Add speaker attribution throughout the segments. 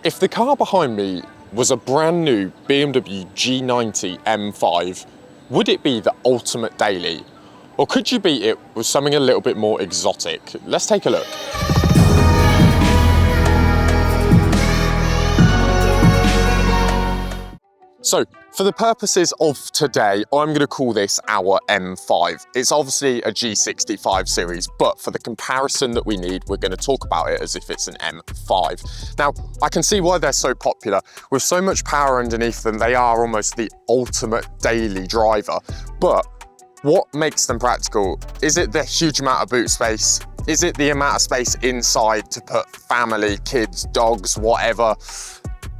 Speaker 1: If the car behind me was a brand new BMW G90 M5, would it be the ultimate daily? Or could you beat it with something a little bit more exotic? Let's take a look. So, for the purposes of today, I'm going to call this our M5. It's obviously a G65 series, but for the comparison that we need, we're going to talk about it as if it's an M5. Now, I can see why they're so popular. With so much power underneath them, they are almost the ultimate daily driver. But what makes them practical? Is it the huge amount of boot space? Is it the amount of space inside to put family, kids, dogs, whatever?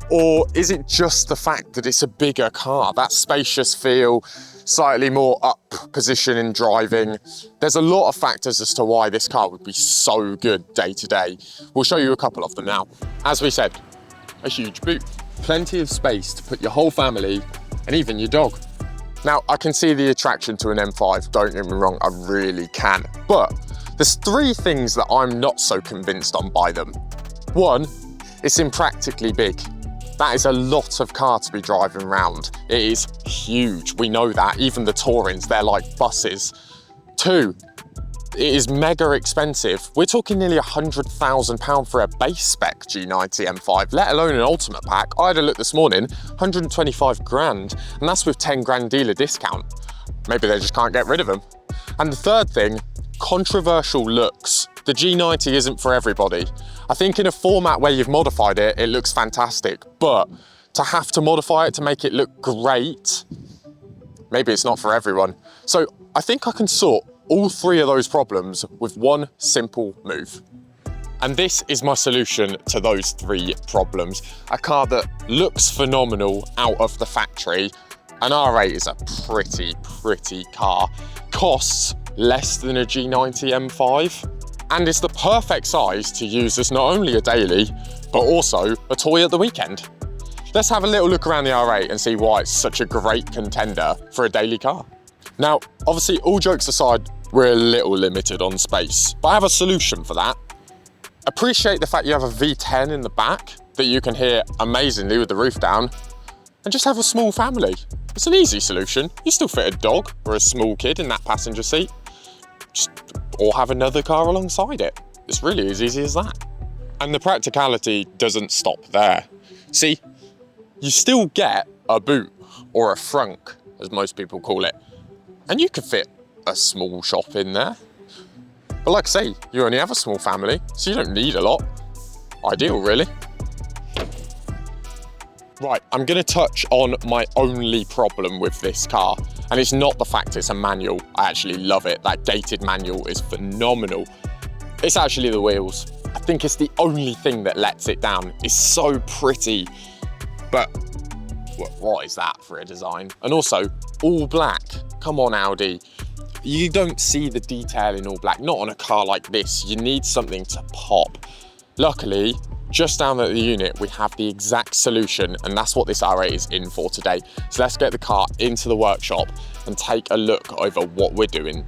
Speaker 1: Or is it just the fact that it's a bigger car? That spacious feel, slightly more up position in driving. There's a lot of factors as to why this car would be so good day to day. We'll show you a couple of them now. As we said, a huge boot. Plenty of space to put your whole family and even your dog. Now, I can see the attraction to an M5, don't get me wrong, I really can. But there's three things that I'm not so convinced on by them. One, it's impractically big. That is a lot of car to be driving around. It is huge, we know that. Even the Tourings, they're like buses. Two, it is mega expensive. We're talking nearly £100,000 for a base spec G90 M5, let alone an ultimate pack. I had a look this morning, 125 grand, and that's with 10 grand dealer discount. Maybe they just can't get rid of them. And the third thing, controversial looks. The G90 isn't for everybody. I think in a format where you've modified it, it looks fantastic, but to have to modify it to make it look great, maybe it's not for everyone. So I think I can sort all three of those problems with one simple move. And this is my solution to those three problems. A car that looks phenomenal out of the factory. An R8 is a pretty car. Costs less than a G90 M5. And it's the perfect size to use as not only a daily, but also a toy at the weekend. Let's have a little look around the R8 and see why it's such a great contender for a daily car. Now, obviously, all jokes aside, we're a little limited on space, but I have a solution for that. Appreciate the fact you have a V10 in the back that you can hear amazingly with the roof down, and just have a small family. It's an easy solution. You still fit a dog or a small kid in that passenger seat. Or have another car alongside it. It's really as easy as that. And the practicality doesn't stop there. See, you still get a boot or a frunk, as most people call it, and you could fit a small shop in there. But like I say, you only have a small family, so you don't need a lot. Ideal, really. Right, I'm gonna touch on my only problem with this car, and it's not the fact it's a manual. I actually love it. That dated manual is phenomenal. It's actually the wheels. I think it's the only thing that lets it down. It's so pretty, but what is that for a design? And also, all black. Come on, Audi. You don't see the detail in all black, not on a car like this. You need something to pop. Luckily, just down at the unit, we have the exact solution, and that's what this R8 is in for today. So let's get the car into the workshop and take a look over what we're doing.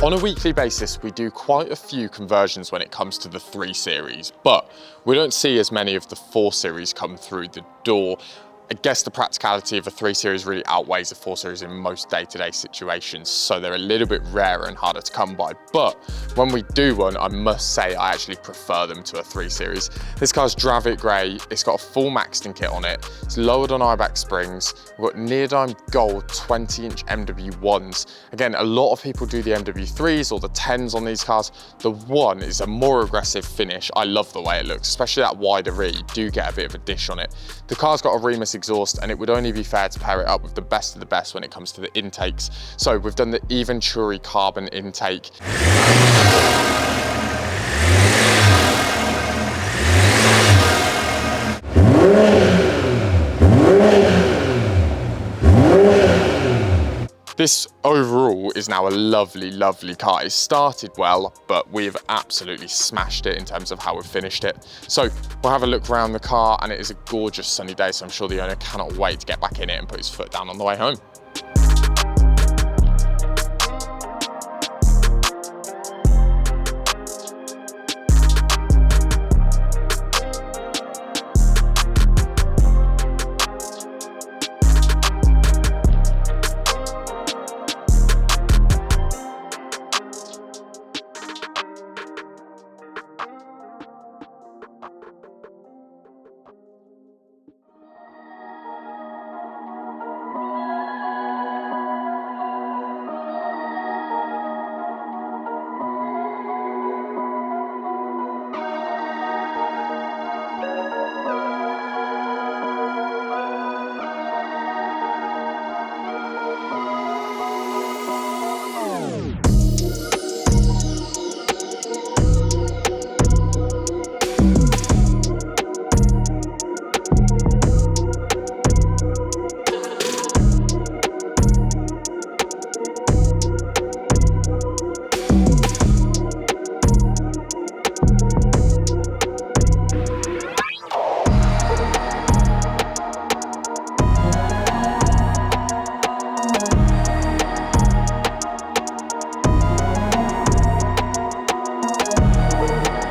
Speaker 1: On a weekly basis, we do quite a few conversions when it comes to the 3 Series, but we don't see as many of the 4 Series come through the door. I guess the practicality of a 3 Series really outweighs a 4 Series in most day-to-day situations, so they're a little bit rarer and harder to come by. But when we do one, I must say I actually prefer them to a 3 Series. This car's Dravit Grey, it's got a full Maxton kit on it, it's lowered on IBAC springs, we've got Neodyme Gold 20-inch M-W1s. Again, a lot of people do the M-W3s or the 10s on these cars. The one is a more aggressive finish. I love the way it looks, especially that wider rear. You do get a bit of a dish on it. The car's got a Remus exhaust, and it would only be fair to pair it up with the best of the best when it comes to the intakes. So we've done the Eventuri carbon intake. This overall is now a lovely, lovely car. It started well, but we've absolutely smashed it in terms of how we've finished it. So we'll have a look around the car, and it is a gorgeous sunny day, so I'm sure the owner cannot wait to get back in it and put his foot down on the way home.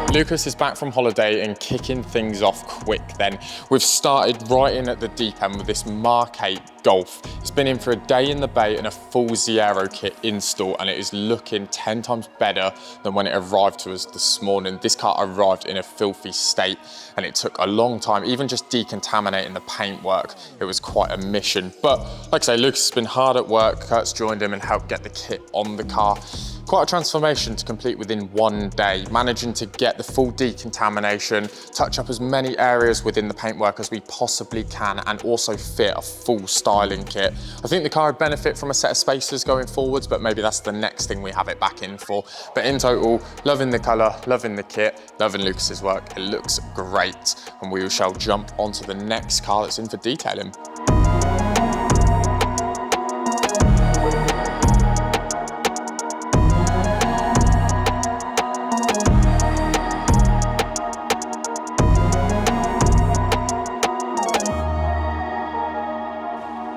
Speaker 1: Lukasz is back from holiday and kicking things off quick then. We've started right in at the deep end with this Mk8 Golf. It's been in for a day in the bay and a full Zaero kit install, and it is looking 10 times better than when it arrived to us this morning. This car arrived in a filthy state and it took a long time, even just decontaminating the paintwork. It was quite a mission. But like I say, Lukasz has been hard at work. Kurt's joined him and helped get the kit on the car. Quite a transformation to complete within one day, managing to get the full decontamination, touch up as many areas within the paintwork as we possibly can, and also fit a full styling kit. I think the car would benefit from a set of spacers going forwards, but maybe that's the next thing we have it back in for. But in total, loving the colour, loving the kit, loving Lukasz's work. It looks great, and we shall jump onto the next car that's in for detailing.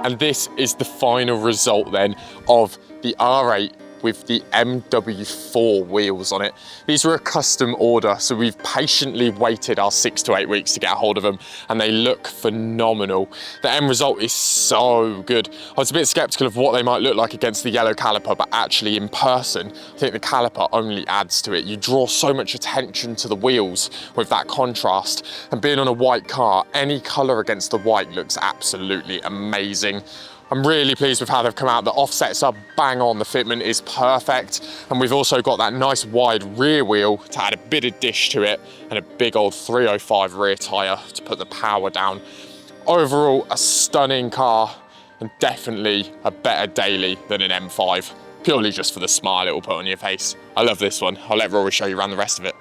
Speaker 1: And this is the final result then of the R8 with the M-W4 wheels on it. These were a custom order, so we've patiently waited our 6 to 8 weeks to get a hold of them, and they look phenomenal. The end result is so good. I was a bit skeptical of what they might look like against the yellow caliper, but actually in person, I think the caliper only adds to it. You draw so much attention to the wheels with that contrast, and being on a white car, any color against the white looks absolutely amazing. I'm really pleased with how they've come out. The offsets are bang on, the fitment is perfect, and we've also got that nice wide rear wheel to add a bit of dish to it, and a big old 305 rear tyre to put the power down. Overall, a stunning car, and definitely a better daily than an M5, purely just for the smile it will put on your face. I love this one. I'll let Rory show you around the rest of it.